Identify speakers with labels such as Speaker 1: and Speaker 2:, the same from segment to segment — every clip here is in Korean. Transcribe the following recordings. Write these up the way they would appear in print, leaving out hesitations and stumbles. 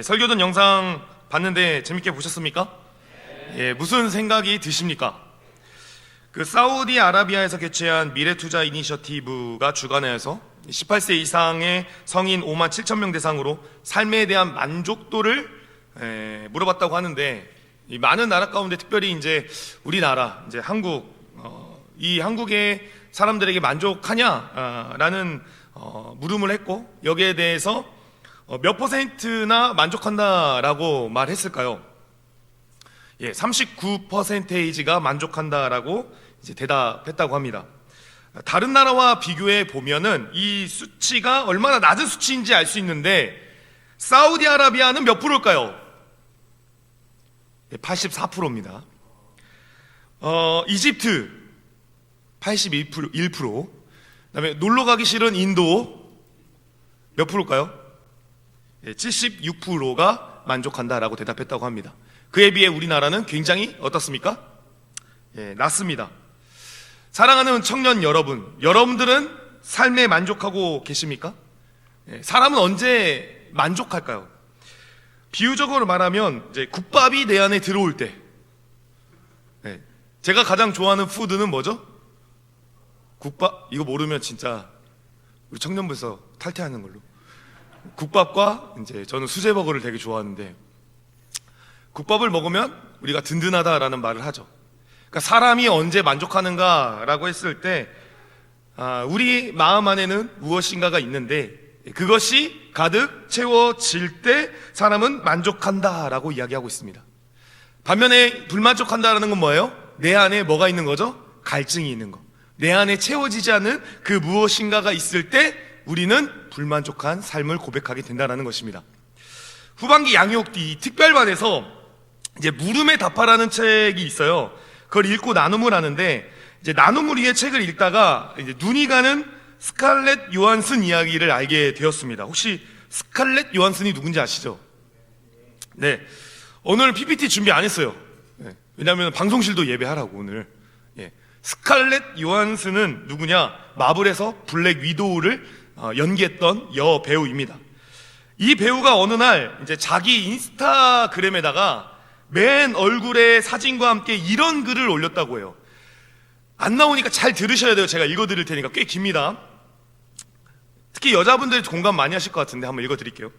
Speaker 1: 설교전 영상 봤는데 재밌게 보셨습니까? 무슨 생각이 드십니까? 그 사우디아라비아에서 개최한 미래투자 이니셔티브가 주관하여서 18세 이상의 성인 5만 7천 명 대상으로 삶에 대한 만족도를 물어봤다고 하는데, 이 많은 나라 가운데 특별히 이제 우리나라, 이제 한국, 이 한국의 사람들에게 만족하냐라는 물음을 했고, 여기에 대해서 몇 퍼센트나 만족한다라고 말했을까요? 39%가 만족한다라고 이제 대답했다고 합니다. 다른 나라와 비교해 보면은 이 수치가 얼마나 낮은 수치인지 알 수 있는데, 사우디아라비아는 몇 프로일까요? 84%입니다. 이집트 81%, 그다음에 놀러 가기 싫은 인도 몇 프로일까요? 76%가 만족한다라고 대답했다고 합니다. 그에 비해 우리나라는 굉장히 어떻습니까? 낮습니다. 사랑하는 청년 여러분, 여러분들은 삶에 만족하고 계십니까? 사람은 언제 만족할까요? 비유적으로 말하면 이제 국밥이 내 안에 들어올 때, 제가 가장 좋아하는 푸드는 뭐죠? 국밥. 이거 모르면 진짜 우리 청년부에서 탈퇴하는 걸로. 국밥과 이제 저는 수제버거를 되게 좋아하는데, 국밥을 먹으면 우리가 든든하다라는 말을 하죠. 그러니까 사람이 언제 만족하는가라고 했을 때, 우리 마음 안에는 무엇인가가 있는데 그것이 가득 채워질 때 사람은 만족한다라고 이야기하고 있습니다. 반면에 불만족한다라는 건 뭐예요? 내 안에 뭐가 있는 거죠? 갈증이 있는 거. 내 안에 채워지지 않는 그 무엇인가가 있을 때 우리는 불만족한 삶을 고백하게 된다는 것입니다. 후반기 양육디 특별반에서 이제 물음에 답하라는 책이 있어요. 그걸 읽고 나눔을 하는데, 이제 나눔을 위해 책을 읽다가 이제 눈이 가는 스칼렛 요한슨 이야기를 알게 되었습니다. 혹시 스칼렛 요한슨이 누군지 아시죠? 네. 오늘 PPT 준비 안 했어요. 왜냐하면 방송실도 예배하라고 오늘. 스칼렛 요한슨은 누구냐? 마블에서 블랙 위도우를 연기했던 여 배우입니다. 이 배우가 어느 날 이제 자기 인스타그램에다가 맨 얼굴의 사진과 함께 이런 글을 올렸다고 해요. 안 나오니까 잘 들으셔야 돼요. 제가 읽어드릴 테니까. 꽤 깁니다. 특히 여자분들이 공감 많이 하실 것 같은데 한번 읽어드릴게요.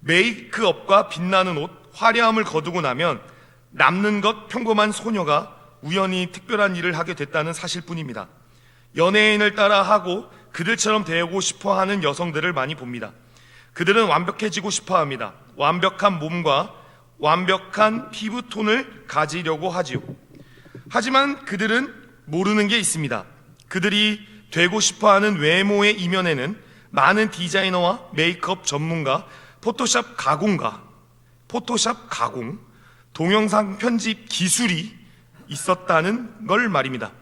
Speaker 1: 메이크업과 빛나는 옷, 화려함을 거두고 나면 남는 것 평범한 소녀가 우연히 특별한 일을 하게 됐다는 사실뿐입니다. 연예인을 따라 하고 그들처럼 되고 싶어하는 여성들을 많이 봅니다. 그들은 완벽해지고 싶어합니다. 완벽한 몸과 완벽한 피부톤을 가지려고 하지요. 하지만 그들은 모르는 게 있습니다. 그들이 되고 싶어하는 외모의 이면에는 많은 디자이너와 메이크업 전문가, 포토샵 가공, 동영상 편집 기술이 있었다는 걸 말입니다.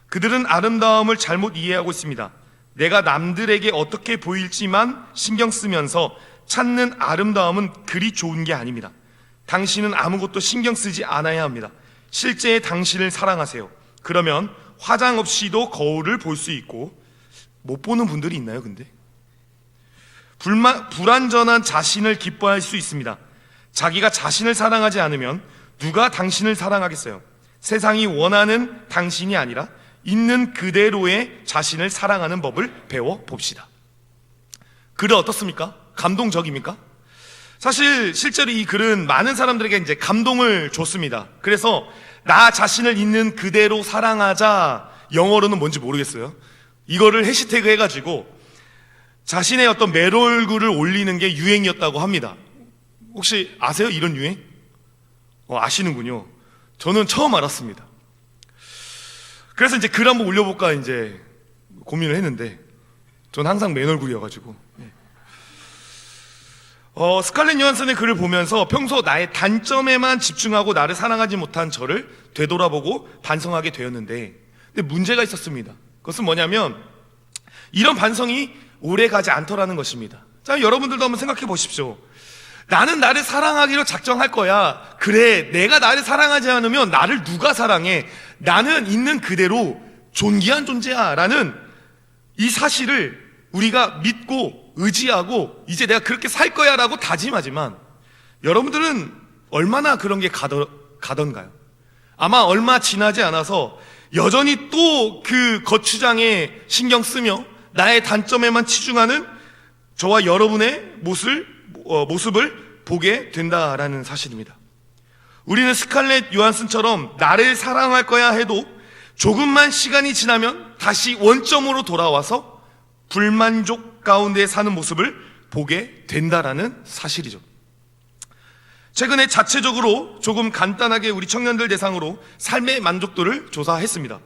Speaker 1: 그들은 아름다움을 잘못 이해하고 있습니다. 내가 남들에게 어떻게 보일지만 신경 쓰면서 찾는 아름다움은 그리 좋은 게 아닙니다. 당신은 아무것도 신경 쓰지 않아야 합니다. 실제 당신을 사랑하세요. 그러면 화장 없이도 거울을 볼 수 있고, 못 보는 분들이 있나요, 근데? 불완전한 자신을 기뻐할 수 있습니다. 자기가 자신을 사랑하지 않으면 누가 당신을 사랑하겠어요? 세상이 원하는 당신이 아니라 있는 그대로의 자신을 사랑하는 법을 배워봅시다. 글은 어떻습니까? 감동적입니까? 사실 실제로 이 글은 많은 사람들에게 이제 감동을 줬습니다. 그래서 나 자신을 있는 그대로 사랑하자, 영어로는 뭔지 모르겠어요. 이거를 해시태그 해가지고 자신의 어떤 맨 얼굴을 올리는 게 유행이었다고 합니다. 혹시 아세요? 이런 유행? 아시는군요. 저는 처음 알았습니다. 그래서 이제 글 한번 올려볼까 이제 고민을 했는데, 전 항상 맨 얼굴이어가지고. 스칼렛 요한슨의 글을 보면서 평소 나의 단점에만 집중하고 나를 사랑하지 못한 저를 되돌아보고 반성하게 되었는데, 근데 문제가 있었습니다. 그것은 뭐냐면 이런 반성이 오래 가지 않더라는 것입니다. 자, 여러분들도 한번 생각해 보십시오. 나는 나를 사랑하기로 작정할 거야. 그래, 내가 나를 사랑하지 않으면 나를 누가 사랑해? 나는 있는 그대로 존귀한 존재야 라는 이 사실을 우리가 믿고 의지하고 이제 내가 그렇게 살 거야 라고 다짐하지만 여러분들은 얼마나 그런 게 가던가요? 아마 얼마 지나지 않아서 여전히 또 그 거추장에 신경 쓰며 나의 단점에만 치중하는 저와 여러분의 모습을 보게 된다라는 사실입니다. 우리는 스칼렛 요한슨처럼 나를 사랑할 거야 해도 조금만 시간이 지나면 다시 원점으로 돌아와서 불만족 가운데 사는 모습을 보게 된다라는 사실이죠. 최근에 자체적으로 조금 간단하게 우리 청년들 대상으로 삶의 만족도를 조사했습니다.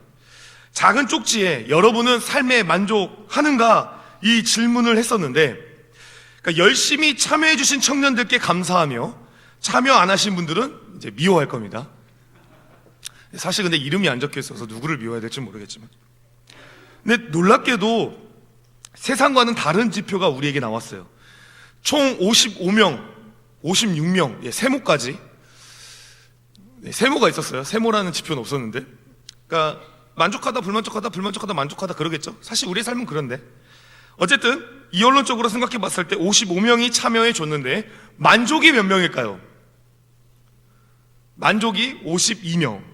Speaker 1: 작은 쪽지에 여러분은 삶에 만족하는가? 이 질문을 했었는데, 그러니까 열심히 참여해 주신 청년들께 감사하며 참여 안 하신 분들은 이제 미워할 겁니다. 사실 근데 이름이 안 적혀 있어서 누구를 미워해야 될지 모르겠지만, 근데 놀랍게도 세상과는 다른 지표가 우리에게 나왔어요. 총 55명 56명, 세모까지. 세모가 있었어요. 세모라는 지표는 없었는데. 그러니까 만족하다, 불만족하다, 불만족하다, 만족하다 그러겠죠. 사실 우리의 삶은 그런데. 어쨌든 이언론적으로 생각해 봤을 때 55명이 참여해 줬는데 만족이 몇 명일까요? 만족이 52명,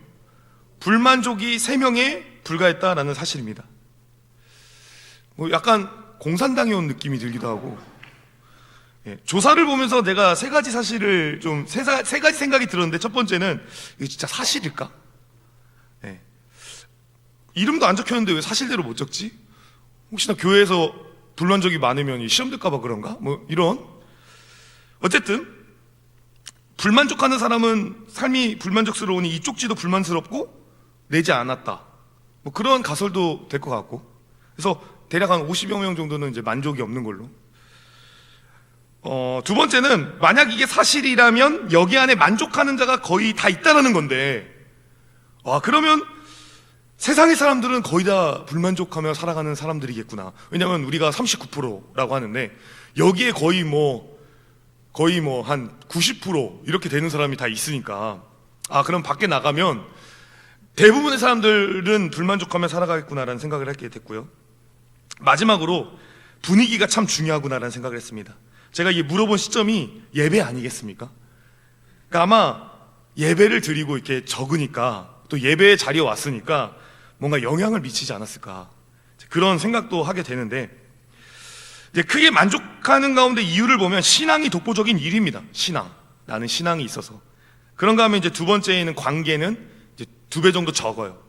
Speaker 1: 불만족이 3명에 불과했다라는 사실입니다. 뭐 약간 공산당에 온 느낌이 들기도 하고. 조사를 보면서 내가 세 가지 사실을 세 가지 생각이 들었는데, 첫 번째는 이게 진짜 사실일까? 이름도 안 적혔는데 왜 사실대로 못 적지? 혹시나 교회에서 불만족이 많으면 시험 들까봐 그런가? 뭐 이런. 어쨌든 불만족하는 사람은 삶이 불만족스러우니 이 쪽지도 불만스럽고 내지 않았다, 뭐 그런 가설도 될 것 같고. 그래서 대략 한 50여 명 정도는 이제 만족이 없는 걸로. 두 번째는 만약 이게 사실이라면 여기 안에 만족하는 자가 거의 다 있다라는 건데, 그러면 세상의 사람들은 거의 다 불만족하며 살아가는 사람들이겠구나. 왜냐면 우리가 39%라고 하는데 여기에 거의 한 90% 이렇게 되는 사람이 다 있으니까, 그럼 밖에 나가면 대부분의 사람들은 불만족하며 살아가겠구나라는 생각을 하게 됐고요. 마지막으로 분위기가 참 중요하구나라는 생각을 했습니다. 제가 이 물어본 시점이 예배 아니겠습니까? 그러니까 아마 예배를 드리고 이렇게 적으니까, 또 예배의 자리에 왔으니까 뭔가 영향을 미치지 않았을까, 그런 생각도 하게 되는데, 이제 크게 만족하는 가운데 이유를 보면 신앙이 독보적인 일입니다. 나는 신앙이 있어서. 그런가 하면 이제 두 번째에는 관계는 이제 2배 정도 적어요.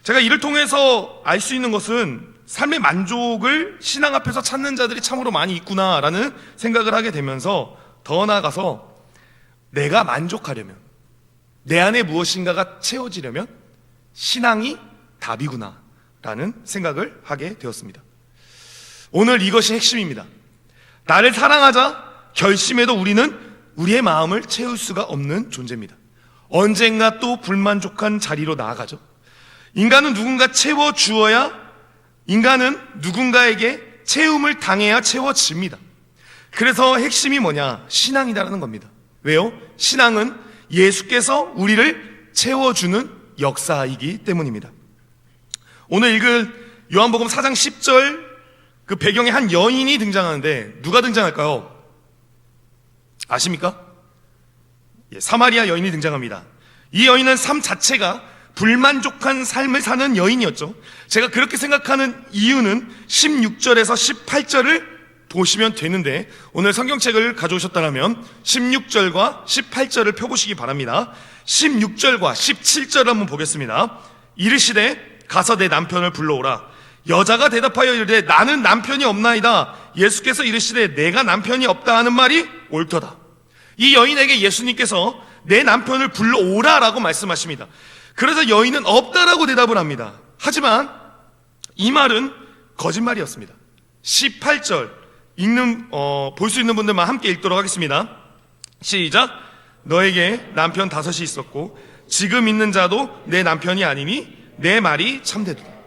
Speaker 1: 제가 이를 통해서 알 수 있는 것은 삶의 만족을 신앙 앞에서 찾는 자들이 참으로 많이 있구나라는 생각을 하게 되면서, 더 나아가서 내가 만족하려면, 내 안에 무엇인가가 채워지려면 신앙이 답이구나라는 생각을 하게 되었습니다. 오늘 이것이 핵심입니다. 나를 사랑하자 결심해도 우리는 우리의 마음을 채울 수가 없는 존재입니다. 언젠가 또 불만족한 자리로 나아가죠. 인간은 누군가 채워주어야, 인간은 누군가에게 채움을 당해야 채워집니다. 그래서 핵심이 뭐냐? 신앙이다라는 겁니다. 왜요? 신앙은 예수께서 우리를 채워주는 역사이기 때문입니다. 오늘 읽은 요한복음 4장 10절 그 배경에 한 여인이 등장하는데, 누가 등장할까요? 아십니까? 사마리아 여인이 등장합니다. 이 여인은 삶 자체가 불만족한 삶을 사는 여인이었죠. 제가 그렇게 생각하는 이유는 16절에서 18절을 보시면 되는데, 오늘 성경책을 가져오셨다면 16절과 18절을 펴보시기 바랍니다. 16절과 17절을 한번 보겠습니다. 이르시되 가서 내 남편을 불러오라. 여자가 대답하여 이르되 나는 남편이 없나이다. 예수께서 이르시되 내가 남편이 없다 하는 말이 옳도다. 이 여인에게 예수님께서 내 남편을 불러오라 라고 말씀하십니다. 그래서 여인은 없다라고 대답을 합니다. 하지만 이 말은 거짓말이었습니다. 18절 볼 수 있는 분들만 함께 읽도록 하겠습니다. 시작. 너에게 남편 5이 있었고 지금 있는 자도 내 남편이 아니니 내 말이 참되도다.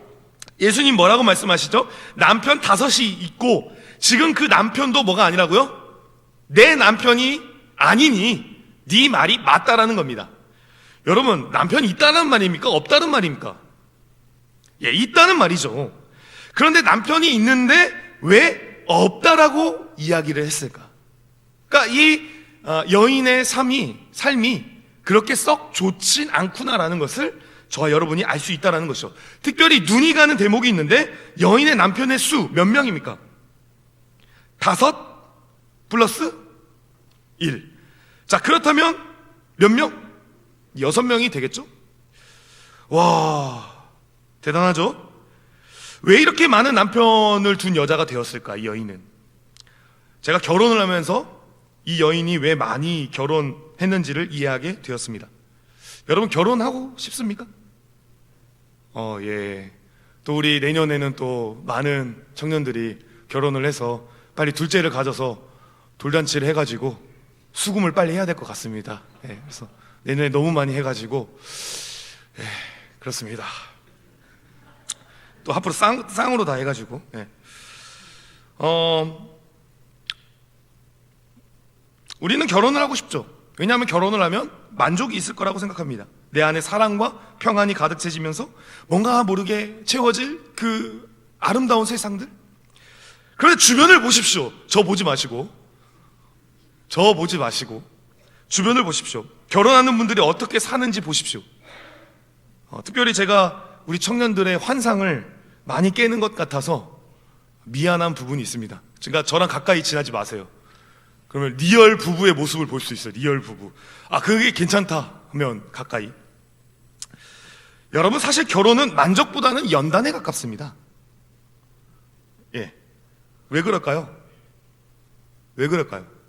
Speaker 1: 예수님 뭐라고 말씀하시죠? 남편 5이 있고 지금 그 남편도 뭐가 아니라고요? 내 남편이 아니니 네 말이 맞다라는 겁니다. 여러분, 남편이 있다는 말입니까? 없다는 말입니까? 있다는 말이죠. 그런데 남편이 있는데 왜 없다라고 이야기를 했을까? 그러니까 이 여인의 삶이 그렇게 썩 좋진 않구나라는 것을 저와 여러분이 알 수 있다는 것이죠. 특별히 눈이 가는 대목이 있는데 여인의 남편의 수 몇 명입니까? 5 플러스 1. 자, 그렇다면 몇 명? 6명이 되겠죠? 와, 대단하죠? 왜 이렇게 많은 남편을 둔 여자가 되었을까, 이 여인은? 제가 결혼을 하면서 이 여인이 왜 많이 결혼했는지를 이해하게 되었습니다. 여러분, 결혼하고 싶습니까? 예. 또 우리 내년에는 또 많은 청년들이 결혼을 해서 빨리 둘째를 가져서 돌잔치를 해가지고 수금을 빨리 해야 될 것 같습니다. 예. 그래서 내년에 너무 많이 해가지고, 예, 그렇습니다. 또 앞으로 쌍으로 다 해가지고, 예. 우리는 결혼을 하고 싶죠. 왜냐하면 결혼을 하면 만족이 있을 거라고 생각합니다. 내 안에 사랑과 평안이 가득 채지면서 뭔가 모르게 채워질 그 아름다운 세상들. 그런데 주변을 보십시오. 저 보지 마시고 주변을 보십시오. 결혼하는 분들이 어떻게 사는지 보십시오. 특별히 제가 우리 청년들의 환상을 많이 깨는 것 같아서 미안한 부분이 있습니다. 그러니까 저랑 가까이 지나지 마세요. 그러면 리얼 부부의 모습을 볼 수 있어요. 리얼 부부. 그게 괜찮다 하면 가까이. 여러분, 사실 결혼은 만족보다는 연단에 가깝습니다. 예. 왜 그럴까요?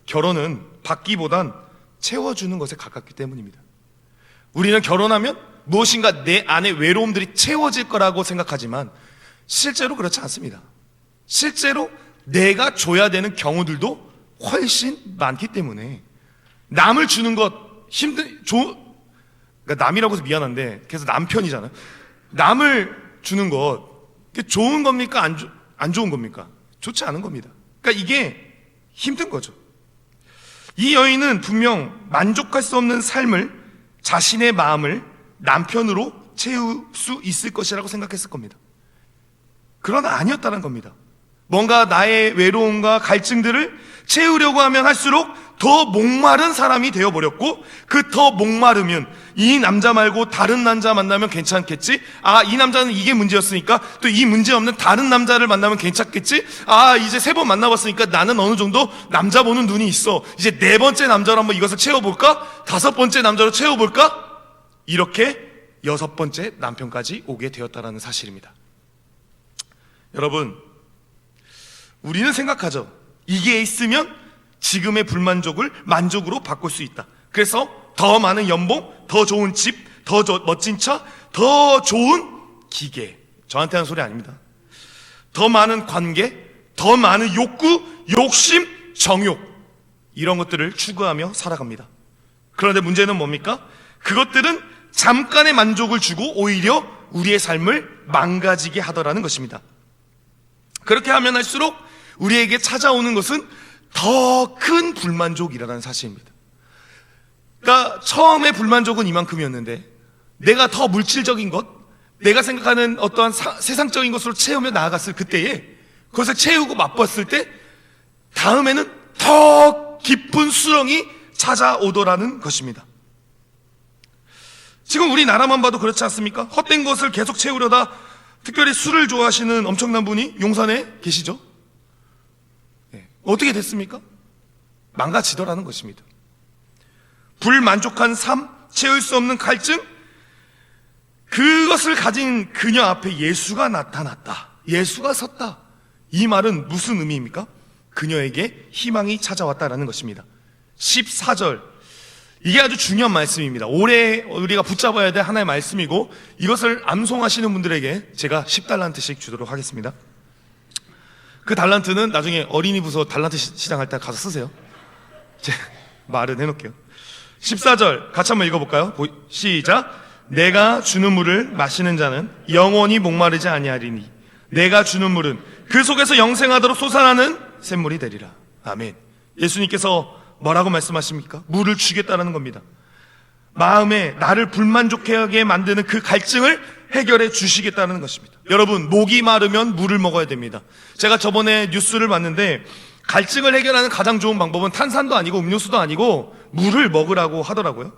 Speaker 1: 결혼은 받기보단 채워주는 것에 가깝기 때문입니다. 우리는 결혼하면 무엇인가 내 안의 외로움들이 채워질 거라고 생각하지만 실제로 그렇지 않습니다. 실제로 내가 줘야 되는 경우들도 훨씬 많기 때문에 남을 주는 것 그러니까 남이라고 해서 미안한데 그래서 남편이잖아요. 남을 주는 것 좋은 겁니까? 안 좋은 겁니까? 좋지 않은 겁니다. 그러니까 이게 힘든 거죠. 이 여인은 분명 만족할 수 없는 삶을 자신의 마음을 남편으로 채울 수 있을 것이라고 생각했을 겁니다. 그러나 아니었다는 겁니다. 뭔가 나의 외로움과 갈증들을 채우려고 하면 할수록 더 목마른 사람이 되어버렸고, 그 더 목마르면 이 남자 말고 다른 남자 만나면 괜찮겠지? 이 남자는 이게 문제였으니까 또 이 문제 없는 다른 남자를 만나면 괜찮겠지? 이제 3번 만나봤으니까 나는 어느 정도 남자 보는 눈이 있어. 이제 4번째 남자로 한번 이것을 채워볼까? 5번째 남자로 채워볼까? 이렇게 6번째 남편까지 오게 되었다는 사실입니다. 여러분, 우리는 생각하죠. 이게 있으면 지금의 불만족을 만족으로 바꿀 수 있다. 그래서 더 많은 연봉, 더 좋은 집, 더 멋진 차, 더 좋은 기계. 저한테 하는 소리 아닙니다. 더 많은 관계, 더 많은 욕구, 욕심, 정욕, 이런 것들을 추구하며 살아갑니다. 그런데 문제는 뭡니까? 그것들은 잠깐의 만족을 주고 오히려 우리의 삶을 망가지게 하더라는 것입니다. 그렇게 하면 할수록 우리에게 찾아오는 것은 더 큰 불만족이라는 사실입니다. 그러니까 처음에 불만족은 이만큼이었는데 내가 더 물질적인 것, 내가 생각하는 어떠한 세상적인 것으로 채우며 나아갔을 그때에 그것을 채우고 맛봤을 때 다음에는 더 깊은 수렁이 찾아오더라는 것입니다. 지금 우리나라만 봐도 그렇지 않습니까? 헛된 것을 계속 채우려다 특별히 술을 좋아하시는 엄청난 분이 용산에 계시죠? 어떻게 됐습니까? 망가지더라는 것입니다. 불만족한 삶, 채울 수 없는 갈증, 그것을 가진 그녀 앞에 예수가 나타났다. 예수가 섰다. 이 말은 무슨 의미입니까? 그녀에게 희망이 찾아왔다라는 것입니다. 14절, 이게 아주 중요한 말씀입니다. 올해 우리가 붙잡아야 될 하나의 말씀이고, 이것을 암송하시는 분들에게 제가 10달란트씩 주도록 하겠습니다. 그 달란트는 나중에 어린이 부서 달란트 시장 할 때 가서 쓰세요. 제가 말은 해놓을게요. 14절 같이 한번 읽어볼까요? 시작. 내가 주는 물을 마시는 자는 영원히 목마르지 아니하리니 내가 주는 물은 그 속에서 영생하도록 솟아나는 샘물이 되리라. 아멘. 예수님께서 뭐라고 말씀하십니까? 물을 주겠다는 겁니다. 마음에 나를 불만족하게 만드는 그 갈증을 해결해 주시겠다는 것입니다. 여러분, 목이 마르면 물을 먹어야 됩니다. 제가 저번에 뉴스를 봤는데 갈증을 해결하는 가장 좋은 방법은 탄산도 아니고 음료수도 아니고 물을 먹으라고 하더라고요.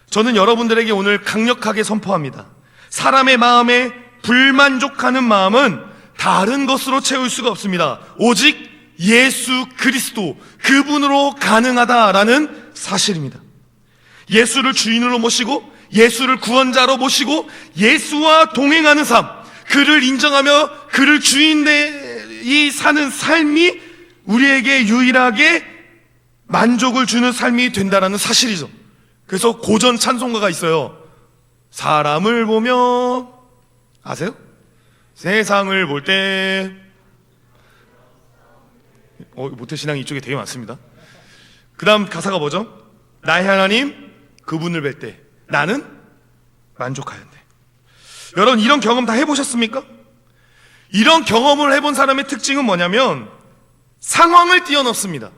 Speaker 1: 저는 여러분들에게 오늘 강력하게 선포합니다. 사람의 마음에 불만족하는 마음은 다른 것으로 채울 수가 없습니다. 오직 예수 그리스도, 그분으로 가능하다라는 사실입니다. 예수를 주인으로 모시고 예수를 구원자로 모시고 예수와 동행하는 삶, 그를 인정하며 그를 주인이 사는 삶이 우리에게 유일하게 만족을 주는 삶이 된다라는 사실이죠. 그래서 고전 찬송가가 있어요. 사람을 보며, 아세요? 세상을 볼 때, 모태신앙이 이쪽에 되게 많습니다. 그 다음 가사가 뭐죠? 나의 하나님 그분을 뵐 때 나는 만족하였네. 여러분, 이런 경험 다 해보셨습니까? 이런 경험을 해본 사람의 특징은 뭐냐면 상황을 뛰어넘습니다.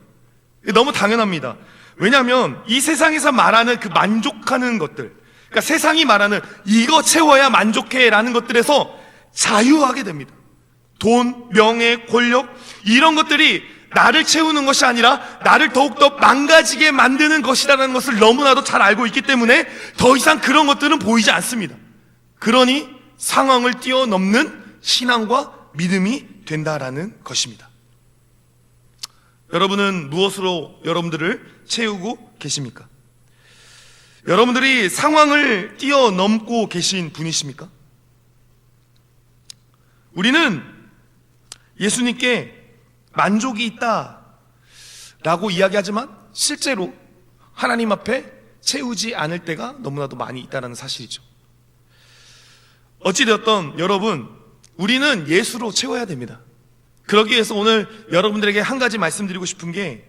Speaker 1: 너무 당연합니다. 왜냐하면 이 세상에서 말하는 그 만족하는 것들, 그러니까 세상이 말하는 이거 채워야 만족해 라는 것들에서 자유하게 됩니다. 돈, 명예, 권력, 이런 것들이 나를 채우는 것이 아니라 나를 더욱더 망가지게 만드는 것이라는 것을 너무나도 잘 알고 있기 때문에 더 이상 그런 것들은 보이지 않습니다. 그러니 상황을 뛰어넘는 신앙과 믿음이 된다라는 것입니다. 여러분은 무엇으로 여러분들을 채우고 계십니까? 여러분들이 상황을 뛰어넘고 계신 분이십니까? 우리는 예수님께 만족이 있다 라고 이야기하지만 실제로 하나님 앞에 채우지 않을 때가 너무나도 많이 있다는 사실이죠. 어찌되었던 여러분, 우리는 예수로 채워야 됩니다. 그러기 위해서 오늘 여러분들에게 한 가지 말씀드리고 싶은 게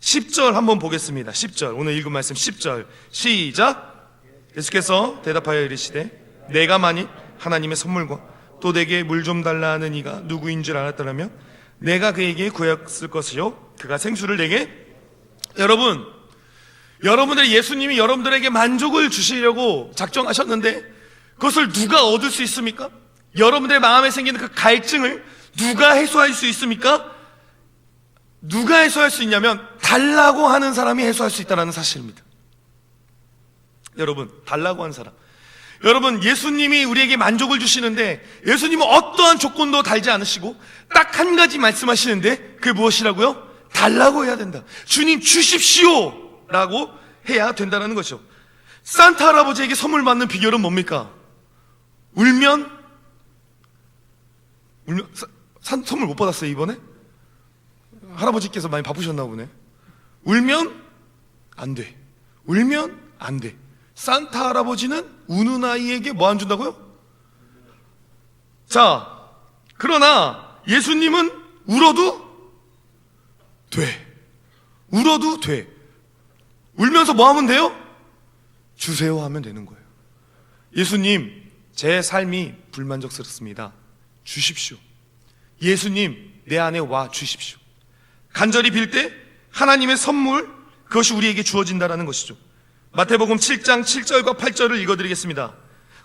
Speaker 1: 10절 한번 보겠습니다. 10절, 오늘 읽은 말씀 10절 시작. 예수께서 대답하여 이르시되 내가 만일 하나님의 선물과 또 내게 물 좀 달라 하는 이가 누구인 줄 알았더라면 내가 그에게 구했을 것이요 그가 생수를 내게. 여러분, 여러분들의 예수님이 여러분들에게 만족을 주시려고 작정하셨는데 그것을 누가 얻을 수 있습니까? 여러분들의 마음에 생기는 그 갈증을 누가 해소할 수 있습니까? 누가 해소할 수 있냐면 달라고 하는 사람이 해소할 수 있다는 사실입니다. 여러분, 달라고 하는 사람. 여러분, 예수님이 우리에게 만족을 주시는데 예수님은 어떠한 조건도 달지 않으시고 딱 한 가지 말씀하시는데 그게 무엇이라고요? 달라고 해야 된다. 주님 주십시오 라고 해야 된다는 거죠. 산타 할아버지에게 선물 받는 비결은 뭡니까? 울면 선물 못 받았어요 이번에? 할아버지께서 많이 바쁘셨나 보네. 울면 안 돼. 울면 안 돼. 산타 할아버지는 우는 아이에게 뭐 안 준다고요? 자, 그러나 예수님은 울어도 돼. 울어도 돼. 울면서 뭐 하면 돼요? 주세요 하면 되는 거예요. 예수님, 제 삶이 불만족스럽습니다. 주십시오. 예수님, 내 안에 와 주십시오. 간절히 빌 때 하나님의 선물, 그것이 우리에게 주어진다는 것이죠. 마태복음 7장 7절과 8절을 읽어드리겠습니다.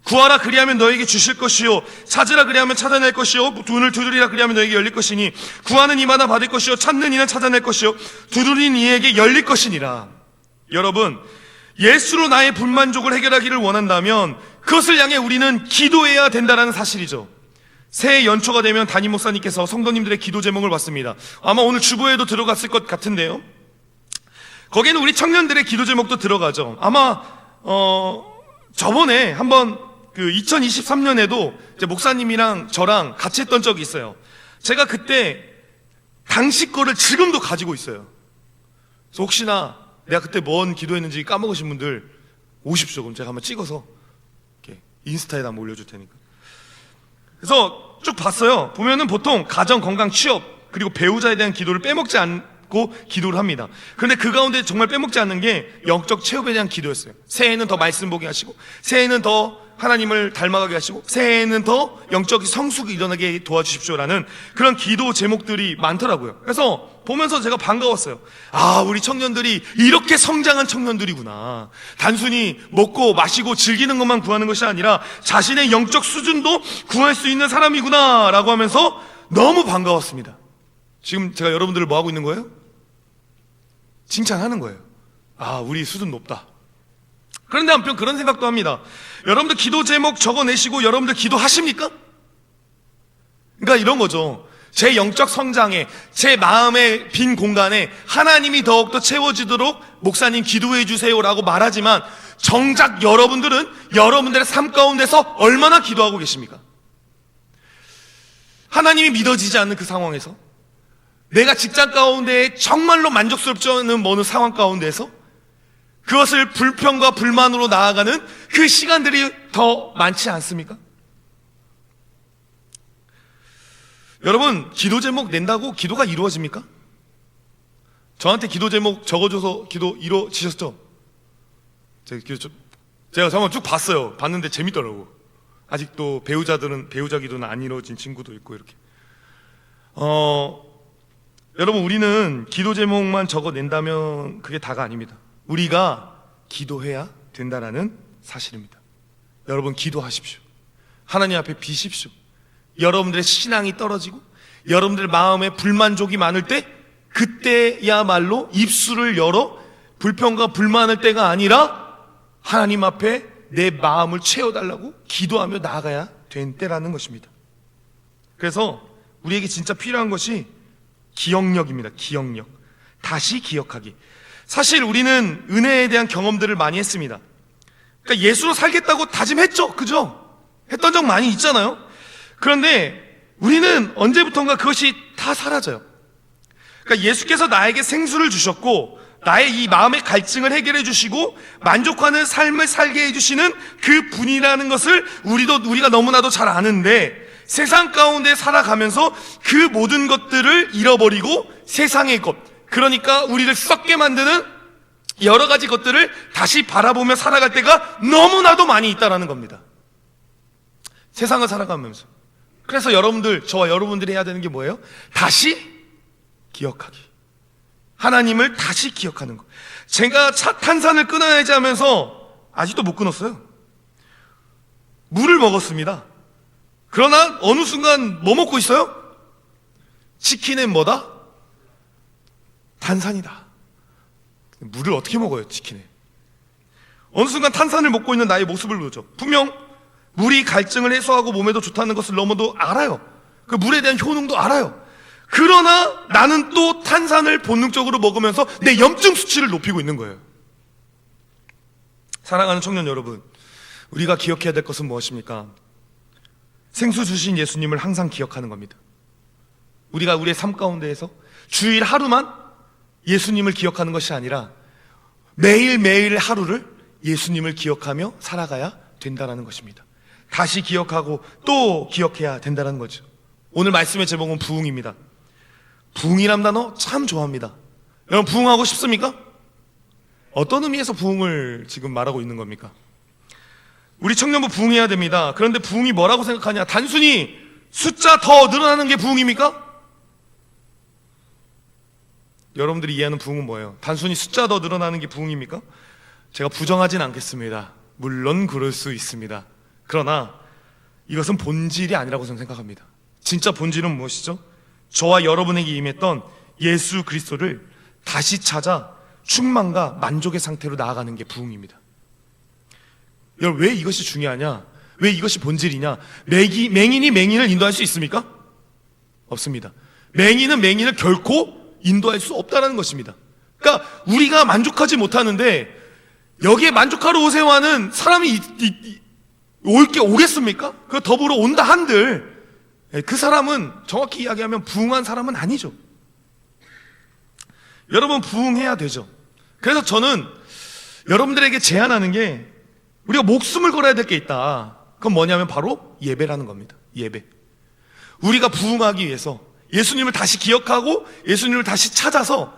Speaker 1: 구하라 그리하면 너에게 주실 것이요 찾으라 그리하면 찾아낼 것이요 문을 두드리라 그리하면 너에게 열릴 것이니 구하는 이마다 받을 것이요 찾는 이는 찾아낼 것이요 두드리는 이에게 열릴 것이니라. 여러분, 예수로 나의 불만족을 해결하기를 원한다면 그것을 향해 우리는 기도해야 된다는 사실이죠. 새해 연초가 되면 담임 목사님께서 성도님들의 기도 제목을 봤습니다. 아마 오늘 주보에도 들어갔을 것 같은데요, 거기에는 우리 청년들의 기도 제목도 들어가죠. 아마 저번에 한번 그 2023년에도 이제 목사님이랑 저랑 같이 했던 적이 있어요. 제가 그때 당시 거를 지금도 가지고 있어요. 그래서 혹시나 내가 그때 뭔 기도했는지 까먹으신 분들 오십시오. 그럼 제가 한번 찍어서 이렇게 인스타에다 한번 올려줄 테니까. 그래서 쭉 봤어요. 보면은 보통 가정, 건강, 취업, 그리고 배우자에 대한 기도를 빼먹지 않고 기도를 합니다. 그런데 그 가운데 정말 빼먹지 않는 게 영적 체험에 대한 기도였어요. 새해에는 더 말씀 보게 하시고, 새해에는 더 하나님을 닮아가게 하시고, 새해에는 더 영적 성숙이 일어나게 도와주십시오라는 그런 기도 제목들이 많더라고요. 그래서 보면서 제가 반가웠어요. 아, 우리 청년들이 이렇게 성장한 청년들이구나. 단순히 먹고 마시고 즐기는 것만 구하는 것이 아니라 자신의 영적 수준도 구할 수 있는 사람이구나 라고 하면서 너무 반가웠습니다. 지금 제가 여러분들을 뭐 하고 있는 거예요? 칭찬하는 거예요. 아, 우리 수준 높다. 그런데 한편 그런 생각도 합니다. 여러분들 기도 제목 적어내시고 여러분들 기도하십니까? 그러니까 이런 거죠. 제 영적 성장에, 제 마음의 빈 공간에 하나님이 더욱더 채워지도록 목사님 기도해 주세요라고 말하지만 정작 여러분들은 여러분들의 삶 가운데서 얼마나 기도하고 계십니까? 하나님이 믿어지지 않는 그 상황에서, 내가 직장 가운데 정말로 만족스럽지 않은 어느 상황 가운데서 그것을 불평과 불만으로 나아가는 그 시간들이 더 많지 않습니까? 여러분, 기도 제목 낸다고 기도가 이루어집니까? 저한테 기도 제목 적어줘서 기도 이루어지셨죠? 제가 한번 쭉 봤어요. 봤는데 재밌더라고. 아직도 배우자 기도는 안 이루어진 친구도 있고 이렇게. 여러분, 우리는 기도 제목만 적어낸다면 그게 다가 아닙니다. 우리가 기도해야 된다는 사실입니다. 여러분, 기도하십시오. 하나님 앞에 비십시오. 여러분들의 신앙이 떨어지고 여러분들의 마음에 불만족이 많을 때, 그때야말로 입술을 열어 불평과 불만할 때가 아니라 하나님 앞에 내 마음을 채워달라고 기도하며 나아가야 된 때라는 것입니다. 그래서 우리에게 진짜 필요한 것이 기억력입니다. 기억력. 다시 기억하기. 사실 우리는 은혜에 대한 경험들을 많이 했습니다. 그러니까 예수로 살겠다고 다짐했죠. 그죠? 했던 적 많이 있잖아요. 그런데 우리는 언제부턴가 그것이 다 사라져요. 그러니까 예수께서 나에게 생수를 주셨고 나의 이 마음의 갈증을 해결해 주시고 만족하는 삶을 살게 해주시는 그 분이라는 것을 우리가 너무나도 잘 아는데, 세상 가운데 살아가면서 그 모든 것들을 잃어버리고 세상의 것, 그러니까 우리를 썩게 만드는 여러 가지 것들을 다시 바라보며 살아갈 때가 너무나도 많이 있다라는 겁니다. 세상을 살아가면서. 그래서 저와 여러분들이 해야 되는 게 뭐예요? 다시 기억하기. 하나님을 다시 기억하는 것. 제가 탄산을 끊어야지 하면서 아직도 못 끊었어요. 물을 먹었습니다. 그러나 어느 순간 뭐 먹고 있어요? 치킨은 뭐다? 탄산이다. 물을 어떻게 먹어요, 치킨에? 어느 순간 탄산을 먹고 있는 나의 모습을 보죠. 분명 물이 갈증을 해소하고 몸에도 좋다는 것을 너무도 알아요. 그 물에 대한 효능도 알아요. 그러나 나는 또 탄산을 본능적으로 먹으면서 내 염증 수치를 높이고 있는 거예요. 사랑하는 청년 여러분, 우리가 기억해야 될 것은 무엇입니까? 생수 주신 예수님을 항상 기억하는 겁니다. 우리가 우리의 삶 가운데에서 주일 하루만 예수님을 기억하는 것이 아니라 매일매일 하루를 예수님을 기억하며 살아가야 된다는 것입니다. 다시 기억하고 또 기억해야 된다는 거죠. 오늘 말씀의 제목은 부흥입니다. 부흥이란 단어 참 좋아합니다. 여러분, 부흥하고 싶습니까? 어떤 의미에서 부흥을 지금 말하고 있는 겁니까? 우리 청년부 부흥해야 됩니다. 그런데 부흥이 뭐라고 생각하냐? 단순히 숫자 더 늘어나는 게 부흥입니까? 여러분들이 이해하는 부흥은 뭐예요? 단순히 숫자 더 늘어나는 게 부흥입니까? 제가 부정하진 않겠습니다. 물론 그럴 수 있습니다. 그러나 이것은 본질이 아니라고 저는 생각합니다. 진짜 본질은 무엇이죠? 저와 여러분에게 임했던 예수 그리스도를 다시 찾아 충만과 만족의 상태로 나아가는 게 부흥입니다. 여러분, 왜 이것이 중요하냐? 왜 이것이 본질이냐? 맹인이 맹인을 인도할 수 있습니까? 없습니다. 맹인은 맹인을 결코 인도할 수 없다는 것입니다. 그러니까 우리가 만족하지 못하는데 여기에 만족하러 오세요 하는 사람이 오겠습니까? 그 더불어 온다 한들 그 사람은 정확히 이야기하면 부흥한 사람은 아니죠. 여러분, 부흥해야 되죠. 그래서 저는 여러분들에게 제안하는 게, 우리가 목숨을 걸어야 될 게 있다. 그건 뭐냐면 바로 예배라는 겁니다. 예배. 우리가 부흥하기 위해서 예수님을 다시 기억하고 예수님을 다시 찾아서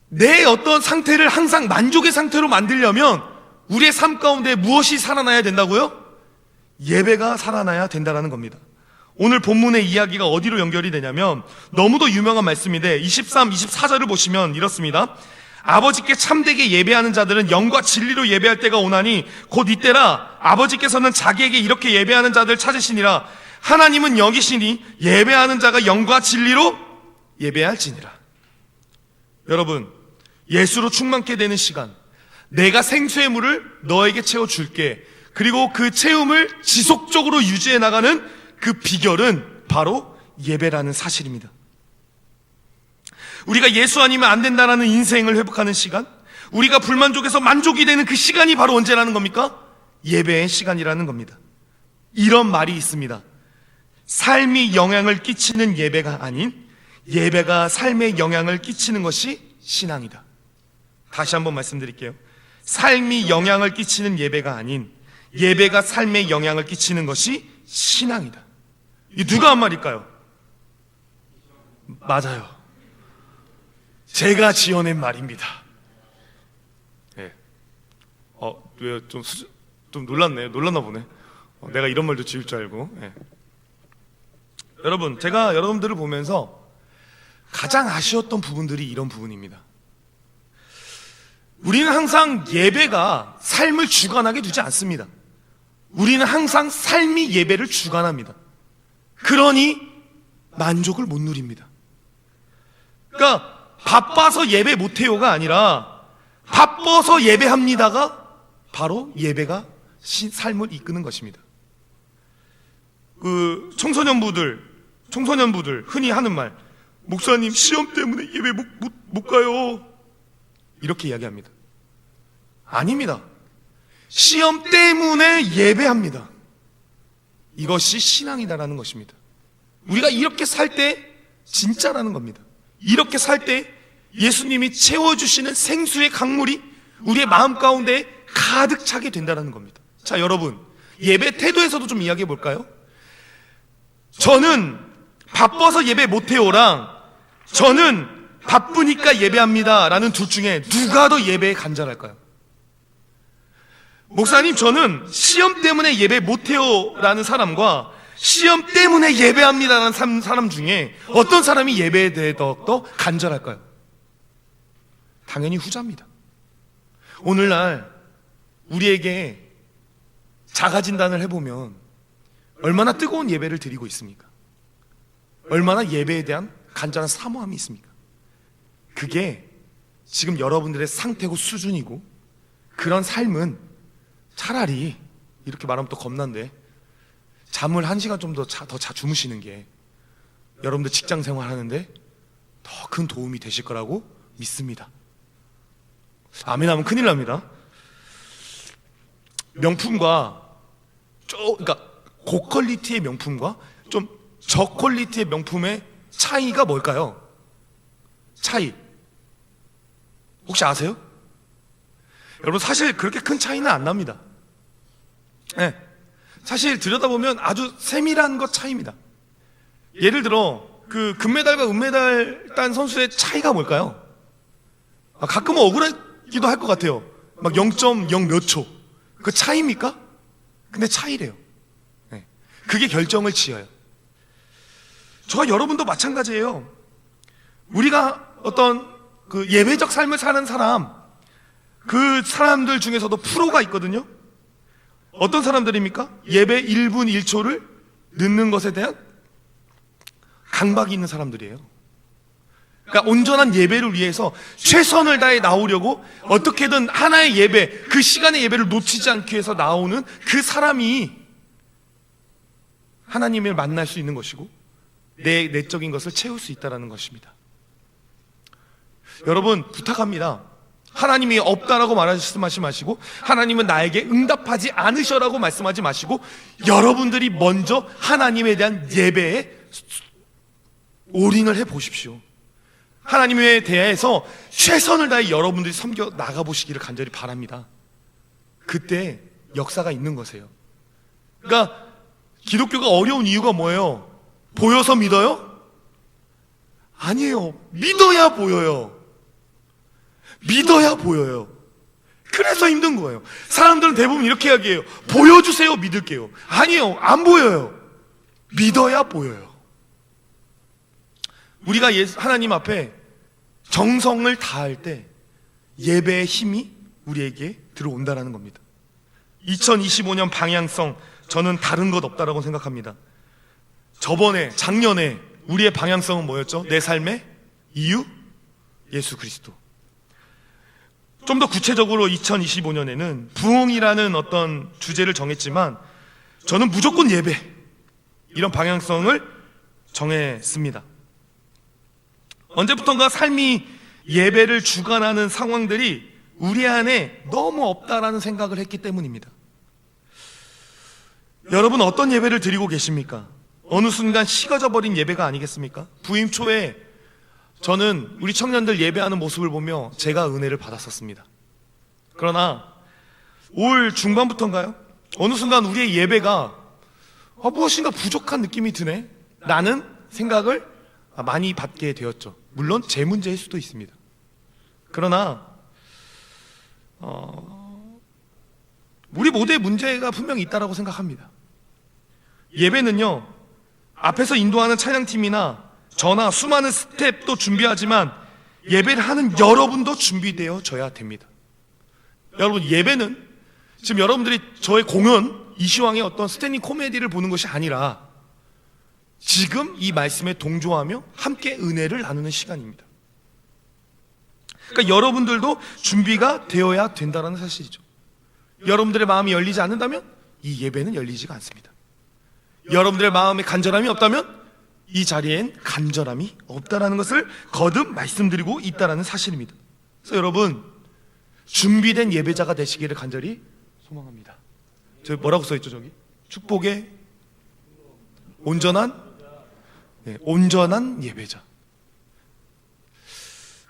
Speaker 1: 내 어떤 상태를 항상 만족의 상태로 만들려면 우리의 삶 가운데 무엇이 살아나야 된다고요? 예배가 살아나야 된다는 겁니다. 오늘 본문의 이야기가 어디로 연결이 되냐면 너무도 유명한 말씀인데 23, 24절을 보시면 이렇습니다. 아버지께 참되게 예배하는 자들은 영과 진리로 예배할 때가 오나니 곧 이때라. 아버지께서는 자기에게 이렇게 예배하는 자들 찾으시니라. 하나님은 영이시니 예배하는 자가 영과 진리로 예배할지니라. 여러분, 예수로 충만케 되는 시간, 내가 생수의 물을 너에게 채워줄게. 그리고 그 채움을 지속적으로 유지해 나가는 그 비결은 바로 예배라는 사실입니다. 우리가 예수 아니면 안 된다라는 인생을 회복하는 시간, 우리가 불만족해서 만족이 되는 그 시간이 바로 언제라는 겁니까? 예배의 시간이라는 겁니다. 이런 말이 있습니다. 삶이 영향을 끼치는 예배가 아닌 예배가 삶에 영향을 끼치는 것이 신앙이다. 다시 한번 말씀드릴게요. 삶이 영향을 끼치는 예배가 아닌 예배가 삶에 영향을 끼치는 것이 신앙이다. 이 누가 한 말일까요? 맞아요. 제가 지어낸 말입니다. 네. 왜 좀 놀랐네. 놀랐나 보네. 내가 이런 말도 지을 줄 알고. 네. 여러분, 제가 여러분들을 보면서 가장 아쉬웠던 부분들이 이런 부분입니다. 우리는 항상 예배가 삶을 주관하게 두지 않습니다. 우리는 항상 삶이 예배를 주관합니다. 그러니 만족을 못 누립니다. 그러니까 바빠서 예배 못해요가 아니라 바빠서 예배합니다가 바로 예배가 삶을 이끄는 것입니다. 그 청소년부들 흔히 하는 말, 목사님 시험 때문에 예배 못 가요, 이렇게 이야기합니다. 아닙니다. 시험 때문에 예배합니다. 이것이 신앙이다라는 것입니다. 우리가 이렇게 살 때 진짜라는 겁니다. 이렇게 살 때 예수님이 채워주시는 생수의 강물이 우리의 마음 가운데 가득 차게 된다는 겁니다. 자, 여러분, 예배 태도에서도 좀 이야기해 볼까요? 저는 바빠서 예배 못해요랑 저는 바쁘니까 예배합니다 라는 둘 중에 누가 더 예배에 간절할까요? 목사님, 저는 시험 때문에 예배 못해요 라는 사람과 시험 때문에 예배합니다 라는 사람 중에 어떤 사람이 예배에 대해 더 간절할까요? 당연히 후자입니다. 오늘날 우리에게 자가진단을 해보면 얼마나 뜨거운 예배를 드리고 있습니까? 얼마나 예배에 대한 간절한 사모함이 있습니까? 그게 지금 여러분들의 상태고 수준이고, 그런 삶은 차라리, 이렇게 말하면 또 겁난데, 잠을 1시간 좀 더 주무시는 게 여러분들 직장 생활 하는데 더 큰 도움이 되실 거라고 믿습니다. 아멘 하면 큰일 납니다. 명품과 그러니까 고퀄리티의 명품과 좀 저퀄리티의 명품의 차이가 뭘까요? 차이 혹시 아세요? 여러분, 사실 그렇게 큰 차이는 안 납니다. 네. 사실 들여다보면 아주 세밀한 것 차이입니다. 예를 들어 그 금메달과 은메달 딴 선수의 차이가 뭘까요? 가끔은 억울하기도 할 것 같아요. 막 0.0 몇 초 그 차이입니까? 근데 차이래요. 네. 그게 결정을 지어요. 저와 여러분도 마찬가지예요. 우리가 어떤 그 예배적 삶을 사는 사람, 그 사람들 중에서도 프로가 있거든요. 어떤 사람들입니까? 예배 1분 1초를 늦는 것에 대한 강박이 있는 사람들이에요. 그러니까 온전한 예배를 위해서 최선을 다해 나오려고 어떻게든 하나의 예배, 그 시간의 예배를 놓치지 않기 위해서 나오는 그 사람이 하나님을 만날 수 있는 것이고 내 내적인 것을 채울 수 있다는 것입니다. 여러분, 부탁합니다. 하나님이 없다라고 말씀하지 마시고, 하나님은 나에게 응답하지 않으셔라고 말씀하지 마시고, 여러분들이 먼저 하나님에 대한 예배에 올인을 해보십시오. 하나님에 대해서 최선을 다해 여러분들이 섬겨 나가보시기를 간절히 바랍니다. 그때 역사가 있는 것이에요. 그러니까 기독교가 어려운 이유가 뭐예요? 보여서 믿어요? 아니에요. 믿어야 보여요. 믿어야 보여요. 그래서 힘든 거예요. 사람들은 대부분 이렇게 이야기해요. 보여주세요, 믿을게요. 아니에요. 안 보여요. 믿어야 보여요. 우리가 하나님 앞에 정성을 다할 때 예배의 힘이 우리에게 들어온다는 겁니다. 2025년 방향성, 저는 다른 것 없다라고 생각합니다. 작년에 우리의 방향성은 뭐였죠? 내 삶의 이유? 예수 그리스도. 좀 더 구체적으로 2025년에는 부흥이라는 어떤 주제를 정했지만 저는 무조건 예배, 이런 방향성을 정했습니다. 언제부턴가 삶이 예배를 주관하는 상황들이 우리 안에 너무 없다라는 생각을 했기 때문입니다. 여러분, 어떤 예배를 드리고 계십니까? 어느 순간 식어져 버린 예배가 아니겠습니까? 부임 초에 저는 우리 청년들 예배하는 모습을 보며 제가 은혜를 받았었습니다. 그러나 올 중반부터인가요? 어느 순간 우리의 예배가 무엇인가 부족한 느낌이 드네 라는 생각을 많이 받게 되었죠. 물론 제 문제일 수도 있습니다. 그러나 우리 모두의 문제가 분명히 있다고 생각합니다. 예배는요, 앞에서 인도하는 찬양팀이나 저나 수많은 스텝도 준비하지만 예배를 하는 여러분도 준비되어져야 됩니다. 여러분, 예배는 지금 여러분들이 저의 공연, 이시황의 어떤 스탠딩 코미디를 보는 것이 아니라 지금 이 말씀에 동조하며 함께 은혜를 나누는 시간입니다. 그러니까 여러분들도 준비가 되어야 된다는 사실이죠. 여러분들의 마음이 열리지 않는다면 이 예배는 열리지가 않습니다. 여러분들의 마음에 간절함이 없다면 이 자리엔 간절함이 없다라는 것을 거듭 말씀드리고 있다는 사실입니다. 그래서 여러분, 준비된 예배자가 되시기를 간절히 소망합니다. 저 뭐라고 써있죠? 저기 축복의 온전한 예배자.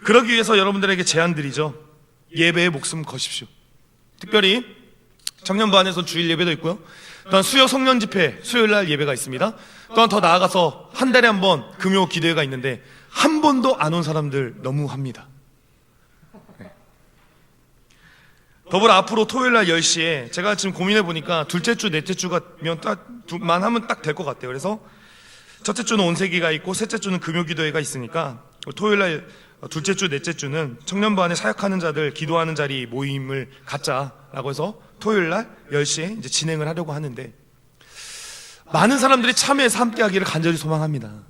Speaker 1: 그러기 위해서 여러분들에게 제안드리죠. 예배에 목숨 거십시오. 특별히 청년부 안에서 주일 예배도 있고요, 또한 수요 성년 집회 수요일날 예배가 있습니다. 또한 더 나아가서 한 달에 한 번 금요 기도회가 있는데 한 번도 안 온 사람들 너무합니다. 더불어 앞으로 토요일날 10시에 제가 지금 고민해보니까 둘째 주, 넷째 주가면 만 하면 딱 될 것 같아요. 그래서 첫째 주는 온세기가 있고 셋째 주는 금요기도회가 있으니까 토요일날 둘째 주, 넷째 주는 청년부 안에 사역하는 자들 기도하는 자리 모임을 갖자라고 해서 토요일날 10시에 이제 진행을 하려고 하는데 많은 사람들이 참여해서 함께 하기를 간절히 소망합니다.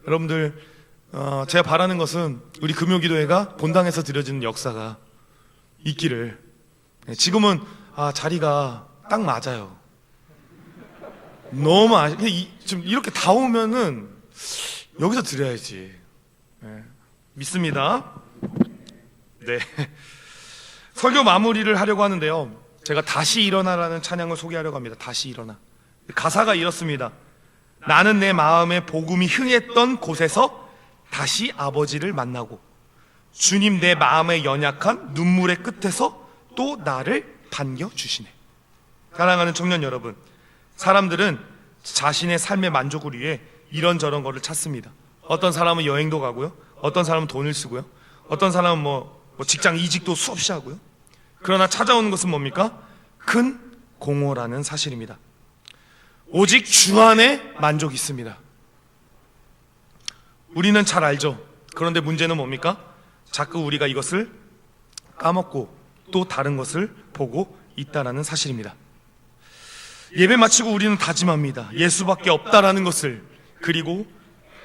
Speaker 1: 여러분들, 제가 바라는 것은 우리 금요기도회가 본당에서 드려지는 역사가 있기를. 지금은 자리가 딱 맞아요. 너무 지금 이렇게 다 오면은 여기서 드려야지. 믿습니다. 네. 설교 마무리를 하려고 하는데요, 제가 다시 일어나라는 찬양을 소개하려고 합니다. 다시 일어나. 가사가 이렇습니다. 나는 내 마음에 복음이 흥했던 곳에서 다시 아버지를 만나고 주님 내 마음의 연약한 눈물의 끝에서 또 나를 반겨주시네. 사랑하는 청년 여러분, 사람들은 자신의 삶의 만족을 위해 이런저런 거를 찾습니다. 어떤 사람은 여행도 가고요, 어떤 사람은 돈을 쓰고요, 어떤 사람은 뭐 직장 이직도 수없이 하고요. 그러나 찾아오는 것은 뭡니까? 큰 공허라는 사실입니다. 오직 주 안에 만족이 있습니다. 우리는 잘 알죠. 그런데 문제는 뭡니까? 자꾸 우리가 이것을 까먹고 또 다른 것을 보고 있다는 사실입니다. 예배 마치고 우리는 다짐합니다. 예수밖에 없다라는 것을. 그리고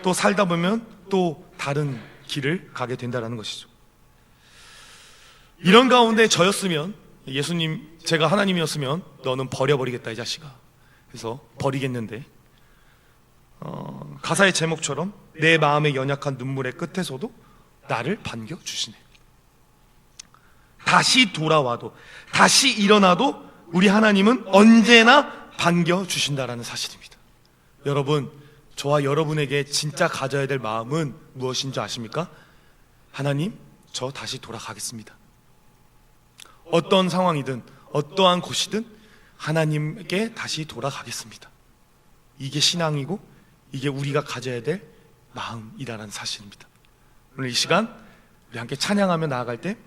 Speaker 1: 또 살다 보면 또 다른 길을 가게 된다는 것이죠. 이런 가운데 저였으면, 예수님, 제가 하나님이었으면 너는 버려버리겠다 이 자식아. 그래서 버리겠는데 가사의 제목처럼 내 마음의 연약한 눈물의 끝에서도 나를 반겨주시네. 다시 돌아와도 다시 일어나도 우리 하나님은 언제나 반겨주신다라는 사실입니다. 여러분, 저와 여러분에게 진짜 가져야 될 마음은 무엇인 줄 아십니까? 하나님, 저 다시 돌아가겠습니다. 어떤 상황이든 어떠한 곳이든 하나님께 다시 돌아가겠습니다. 이게 신앙이고 이게 우리가 가져야 될 마음이라는 사실입니다. 오늘 이 시간 우리 함께 찬양하며 나아갈 때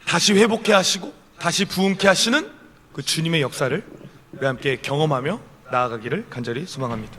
Speaker 1: 다시 회복해 하시고 다시 부흥케 하시는 그 주님의 역사를 우리 함께 경험하며 나아가기를 간절히 소망합니다.